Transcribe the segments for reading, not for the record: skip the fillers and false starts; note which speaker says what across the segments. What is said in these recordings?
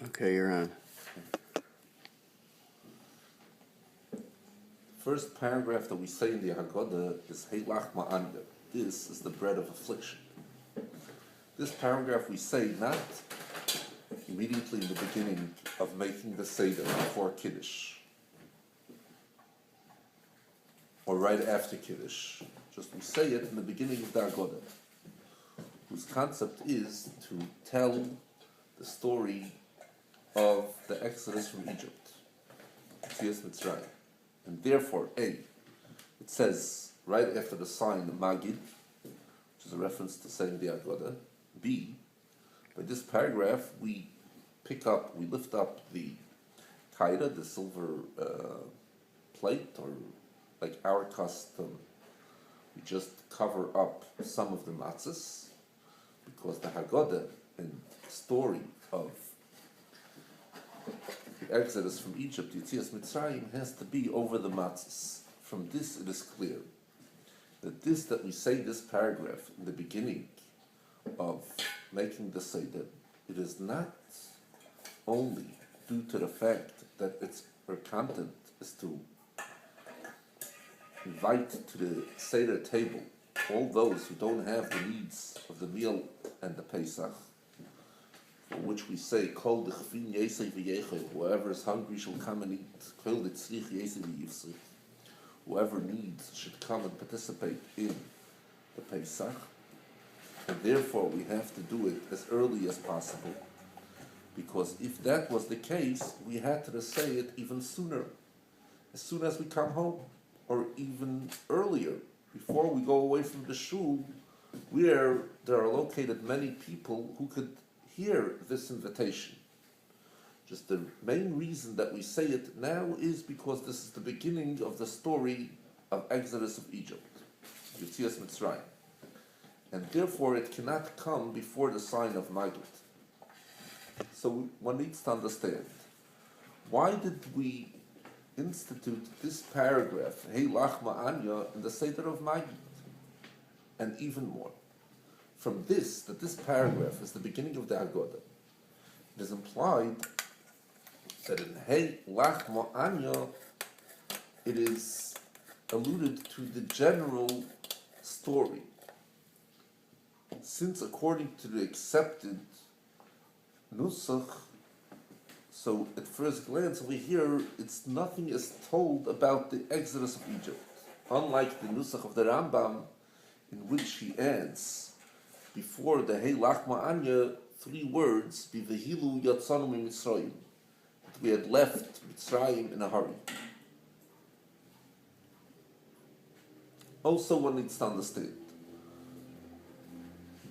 Speaker 1: Okay, you're on.
Speaker 2: First paragraph that we say in the Haggadah is Heilach Ma'anya. This is the bread of affliction. This paragraph we say not immediately in the beginning of making the Seder before Kiddush, or right after Kiddush. Just we say it in the beginning of the Haggadah, whose concept is to tell the story of the Exodus from Egypt, Yetzias Mitzrayim. And therefore, A, it says right after the sign, the Magid, which is a reference to saying the Haggadah. B, by this paragraph, we lift up the kaida, the silver plate, or like our custom, we just cover up some of the matzahs, because the Haggadah and story of the Exodus from Egypt, Yetzias Mitzrayim, has to be over the matzahs. From this it is clear that we say this paragraph in the beginning of making the Seder, it is not only due to the fact that her content is to invite to the Seder table all those who don't have the needs of the meal and the Pesach, for which we say, Kol dechvin yesei v'yechel, whoever is hungry shall come and eat, Kol detzrich yesei v'yivsich, whoever needs should come and participate in the Pesach, and therefore we have to do it as early as possible, because if that was the case, we had to say it even sooner, as soon as we come home, or even earlier, before we go away from the shul, where there are located many people who could hear this invitation. Just the main reason that we say it now is because this is the beginning of the story of Exodus of Egypt, Yetzias Mitzrayim, and therefore it cannot come before the sign of Magid. So one needs to understand, why did we institute this paragraph, Heilach Ma'anya, in the Seder of Magid? And even more, from this, that this paragraph is the beginning of the Haggadah, it is implied that in Heilach Ma'anya, it is alluded to the general story. Since according to the accepted Nusach, so at first glance we hear nothing is told about the Exodus of Egypt, unlike the Nusach of the Rambam, in which he adds before the Heilach Ma'anya 3 words, Bivehilu Yatzanu Mitzrayim, that we had left Mitzrayim in a hurry. Also, one needs to understand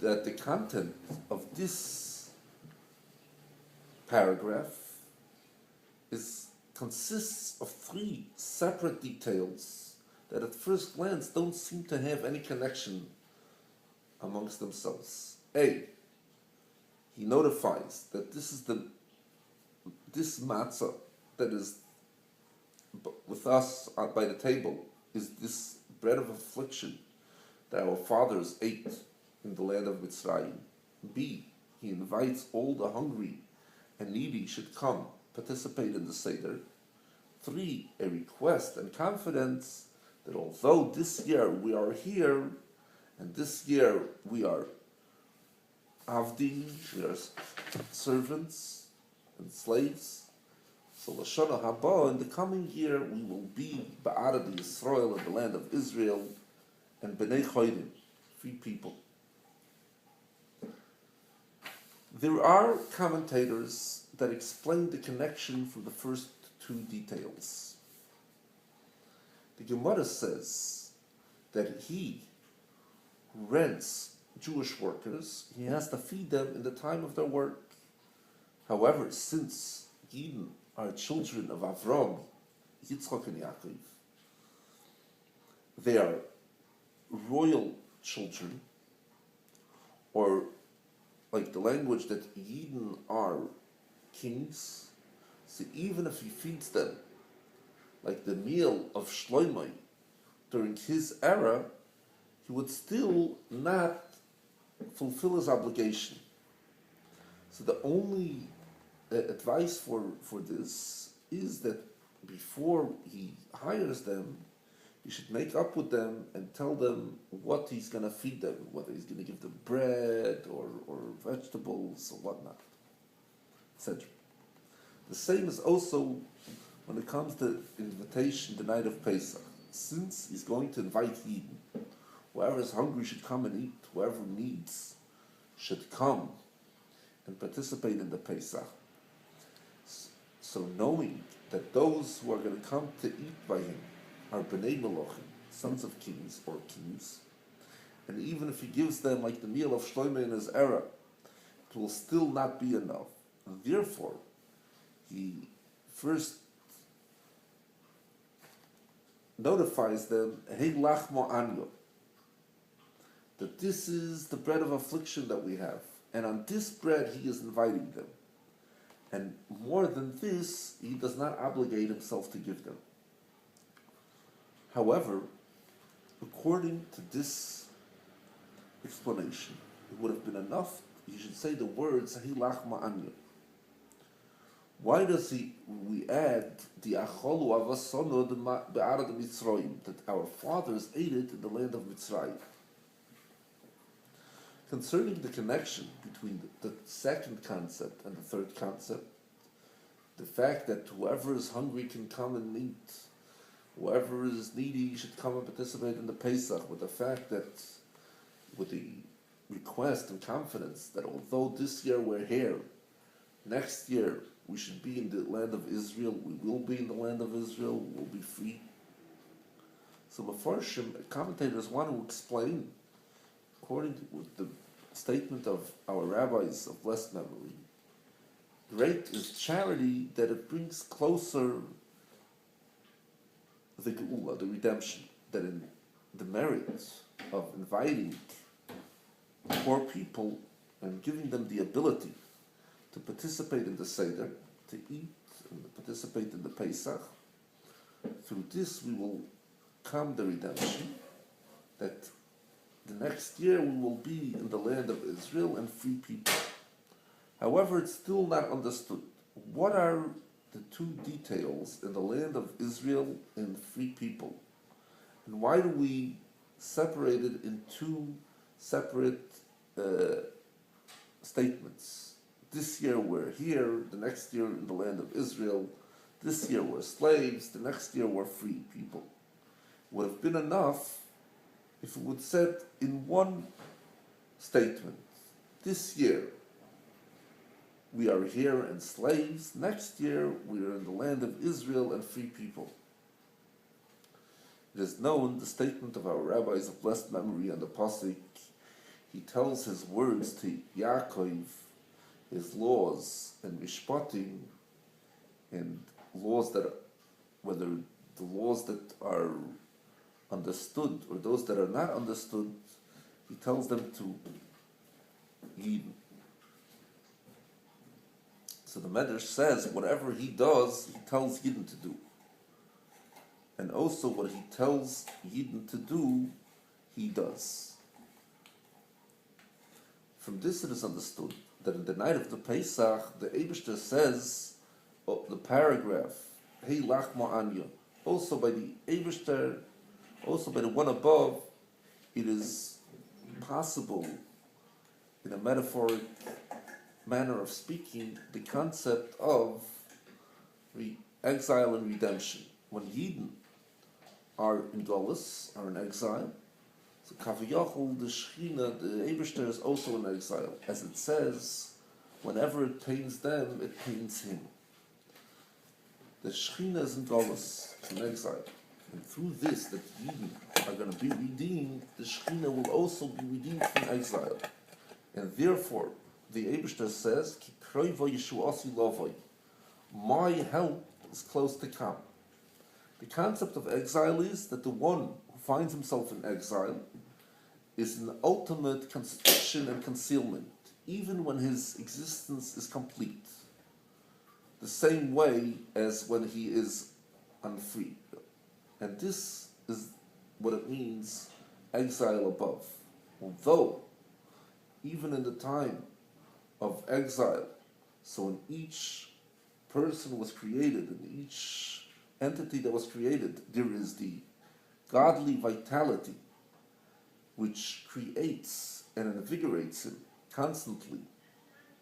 Speaker 2: that the content of this paragraph consists of 3 separate details that at first glance don't seem to have any connection amongst themselves. A, he notifies that this matzah that is with us by the table is this bread of affliction that our fathers ate in the land of Mitzrayim. B, he invites all the hungry and needy should come participate in the Seder. 3, a request and confidence that although this year we are here, and this year we are avdim, we are servants and slaves, so Lashana Haba, in the coming year we will be Ba'arad Yisrael, in the land of Israel, and B'nai Chodim, free people. There are commentators that explain the connection from the first 2 details. The Gemara says that he who rents Jewish workers, he has to feed them in the time of their work. However, since Yidden are children of Avram, Yitzchak and Yaakov, they are royal children, or like the language that Yidden are kings, so even if he feeds them like the meal of Shloimeh during his era, he would still not fulfill his obligation. So the only advice for this is that before he hires them, he should make up with them and tell them what he's going to feed them, whether he's going to give them bread or vegetables or whatnot, etc. The same is also when it comes to invitation the night of Pesach. Since he's going to invite Eden, whoever is hungry should come and eat, whoever needs should come and participate in the Pesach. So knowing that those who are going to come to eat by him are Bnei Melachim, sons of kings or kings, and even if he gives them like the meal of Shlomo in his era, it will still not be enough. And therefore, he first notifies them, Hey lachmo anyo, that this is the bread of affliction that we have, and on this bread he is inviting them. And more than this, he does not obligate himself to give them. However, according to this explanation, it would have been enough, he should say the words, Hey lachma anyo. Why does we add the acholu avasonu be'arad Mitzrayim, that our fathers ate it in the land of Mitzrayim? Concerning the connection between the second concept and the third concept, the fact that whoever is hungry can come and eat, whoever is needy should come and participate in the Pesach, with the fact that, with the request and confidence that although this year we're here, next year we should be in the land of Israel, we will be in the land of Israel, we'll be free. So Mefarshim, commentators want to explain, according to the statement of our rabbis of blessed memory, great is charity that it brings closer the geula, the redemption, that in the merit of inviting poor people and giving them the ability to participate in the Seder, to eat and participate in the Pesach, through this we will come the redemption, that the next year we will be in the land of Israel and free people. However, it's still not understood. What are the two details in the land of Israel and free people? And why do we separate it in two separate statements? This year we're here, the next year in the land of Israel. This year we're slaves, the next year we're free people. Would have been enough if it would said in one statement, this year we are here and slaves, next year we are in the land of Israel and free people. It is known, the statement of our rabbis of blessed memory on the Pasuk, he tells his words to Yaakov, his laws and mishpatim, and laws that, whether the laws that are understood or those that are not understood, he tells them to Yidden. So the Medrash says whatever he does, he tells Yidden to do. And also what he tells Yidden to do, he does. From this it is understood that in the night of the Pesach, the Eibishter says, the paragraph, Hey lachma anya, also by the Eibishter, also by the one above, it is possible, in a metaphoric manner of speaking, the concept of exile and redemption. When Yidden are in Golus, are in exile, so Kaviyachol, the Shechina, the Eibishter is also in exile. As it says, whenever it pains them, it pains him. The Shechina is in Golus, it's in exile. And through this, that Yidden are going to be redeemed, the Shechina will also be redeemed from exile. And therefore, the Eibishter says, Ki kroivo Yeshuasi lovoi, my help is close to come. The concept of exile is that the one who finds himself in exile is an ultimate constriction and concealment, even when his existence is complete. The same way as when he is unfree. And this is what it means, exile above. Although, even in the time of exile, So in each person was created, in each entity that was created, there is the godly vitality which creates and invigorates him constantly,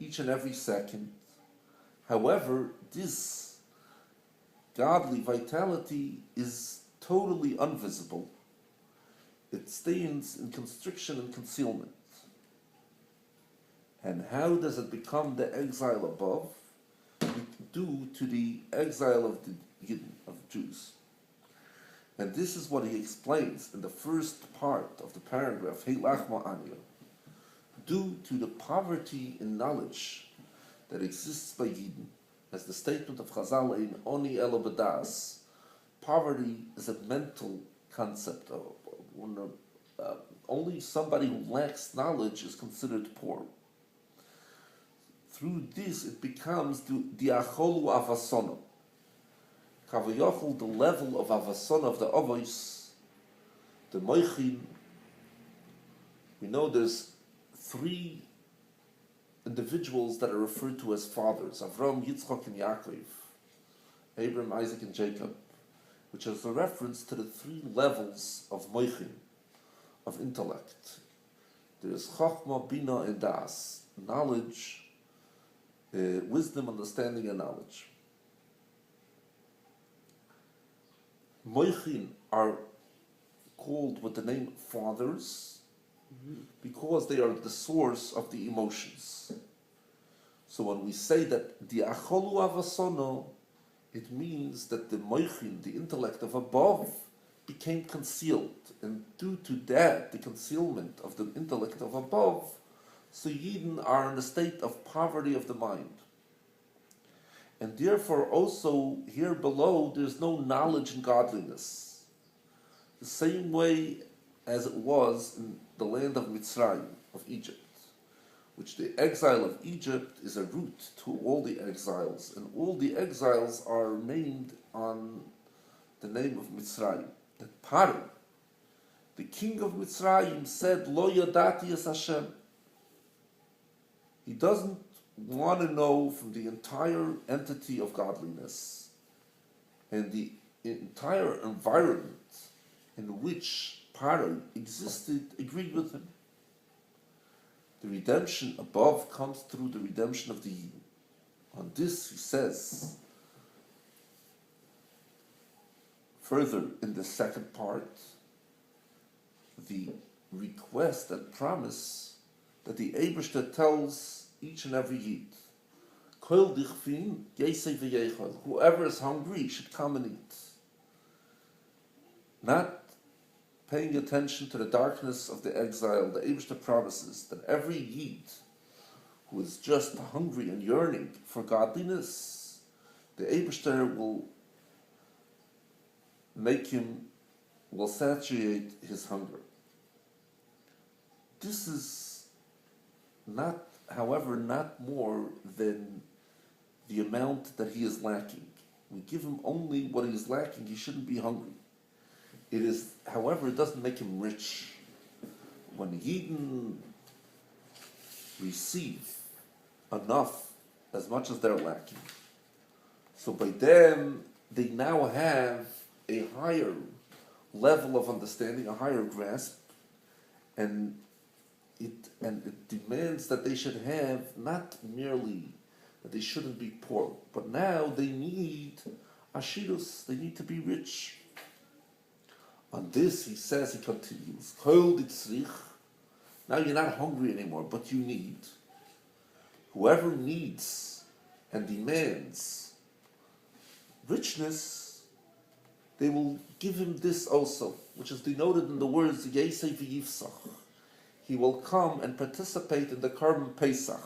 Speaker 2: each and every second. However, this godly vitality is totally invisible. It stands in constriction and concealment. And how does it become the exile above? Due to the exile of the Yidden, of Jews. And this is what he explains in the first part of the paragraph, Heilach Ma'anya. Due to the poverty in knowledge that exists by Yidden, as the statement of Chazal in Oni Elo B'das, poverty is a mental concept. Only somebody who lacks knowledge is considered poor. Through this, it becomes the Acholu Avasono. Kavayochel, the level of Avasono, of the Avos, the Moichin. We know there's three individuals that are referred to as fathers: Avram, Yitzchak, and Yaakov, Abraham, Isaac, and Jacob, which is a reference to the three levels of Moichin, of intellect. There is Chochmah, Bina, and Das, knowledge, wisdom, understanding, and knowledge. Moichin are called with the name fathers because they are the source of the emotions. So when we say that the Acholu Avasono, it means that the Moichin, the intellect of above, became concealed. And due to that, the concealment of the intellect of above, so Yidden are in a state of poverty of the mind. And therefore also here below there's no knowledge and godliness. The same way as it was in the land of Mitzrayim, of Egypt, which the exile of Egypt is a root to all the exiles, and all the exiles are named on the name of Mitzrayim. That Paro, the king of Mitzrayim, said, Lo yadati es Hashem. He doesn't want to know from the entire entity of godliness and the entire environment in which Paro existed, agreed with him. The redemption above comes through the redemption of the Yidden. On this he says, further in the second part, the request and promise that the Eibishter tells each and every Yid, Kol dichfin yesei v'yechol, whoever is hungry should come and eat. Not paying attention to the darkness of the exile, the Eibishter promises that every Yid who is just hungry and yearning for godliness, the Eibishter will satiate his hunger. This is not, however, not more than the amount that he is lacking. We give him only what he is lacking. He shouldn't be hungry. It is, however, it doesn't make him rich. When Yidden receive enough, as much as they're lacking, so by them, they now have a higher level of understanding, a higher grasp, and it demands that they should have not merely that they shouldn't be poor, but now they need ashirus, they need to be rich. On this, he says, he continues, Kol ditzrich, now you're not hungry anymore, but you need. Whoever needs and demands richness, they will give him this also, which is denoted in the words, Yesei v'yifsach. He will come and participate in the Korban Pesach.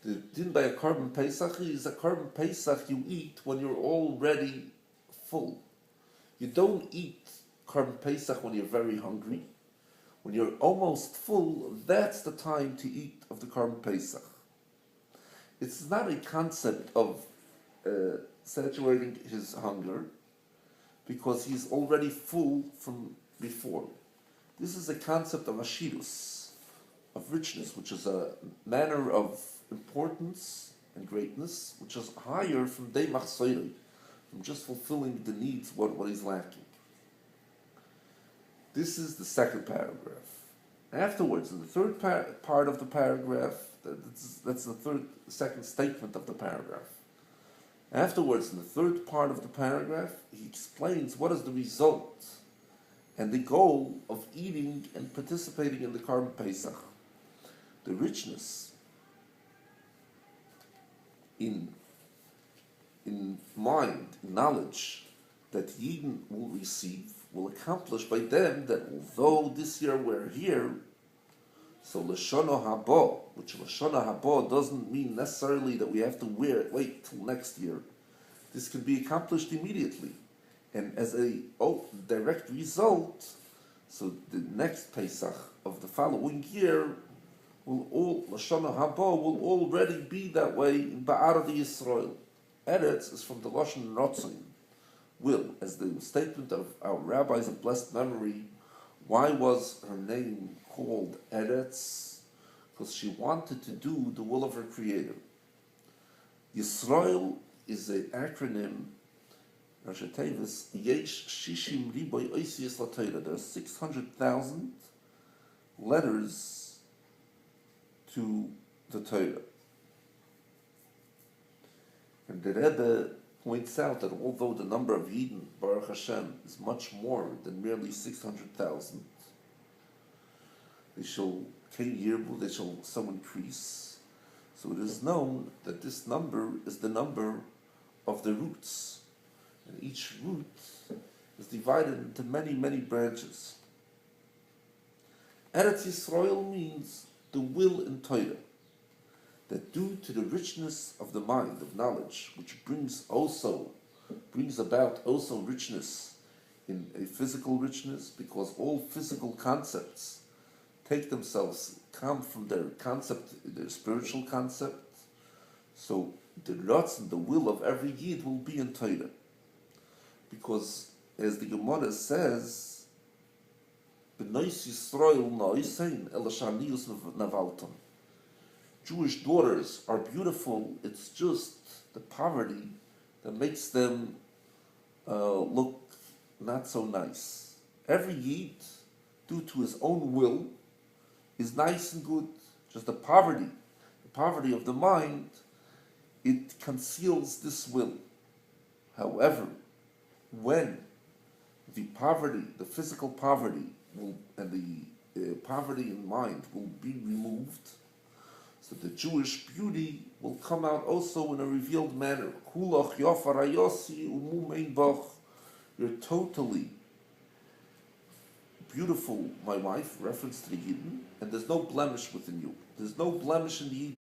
Speaker 2: The din by a Korban Pesach is a Korban Pesach you eat when you're already full. You don't eat Korban Pesach when you're very hungry. When you're almost full, that's the time to eat of the Korban Pesach. It's not a concept of saturating his hunger, because he's already full from before. This is a concept of ashirus, of richness, which is a manner of importance and greatness, which is higher from Dei Machsoirei, from just fulfilling the needs, what he's lacking. This is the second paragraph. Afterwards, in the third part of the paragraph, that's the second statement of the paragraph. Afterwards, in the third part of the paragraph, he explains what is the result and the goal of eating and participating in the Korban Pesach. The richness in mind, knowledge that Yidden will receive, will accomplish by them that although this year we're here, so Lashana Haba, which Lashana Haba doesn't mean necessarily that we have to wait till next year. This can be accomplished immediately. And as a direct result, so the next Pesach of the following year, Lashana Haba will already be that way in Ba'arad Yisrael. Eretz is from the Lashon Rotzin, will, as the statement of our rabbis of blessed memory. Why was her name called Eretz? Because she wanted to do the will of her Creator. Yisrael is an acronym, Rashi Tevis, Yesh Shishim Riboy Oisiyas LaTorah. There are 600,000 letters to the Torah. And the Rebbe points out that although the number of Yidden, Baruch Hashem, is much more than merely 600,000, they shall some increase. So it is known that this number is the number of the roots. And each root is divided into many, many branches. Eretz Yisrael means the will in Torah, that due to the richness of the mind, of knowledge, which brings about also richness in a physical richness, because all physical concepts come from their concept, their spiritual concept. So the Ratzon, the will of every Yid will be in Torah. Because as the Gemara says, B'nois Yisrael na'osein el shanius navalton. Jewish daughters are beautiful, it's just the poverty that makes them look not so nice. Every Yid, due to his own will, is nice and good. Just the poverty of the mind, it conceals this will. However, when the poverty, the physical poverty, and the poverty in mind will be removed, so the Jewish beauty will come out also in a revealed manner. You're totally beautiful, my wife, reference to the Yidden, and there's no blemish within you. There's no blemish in the Yidden.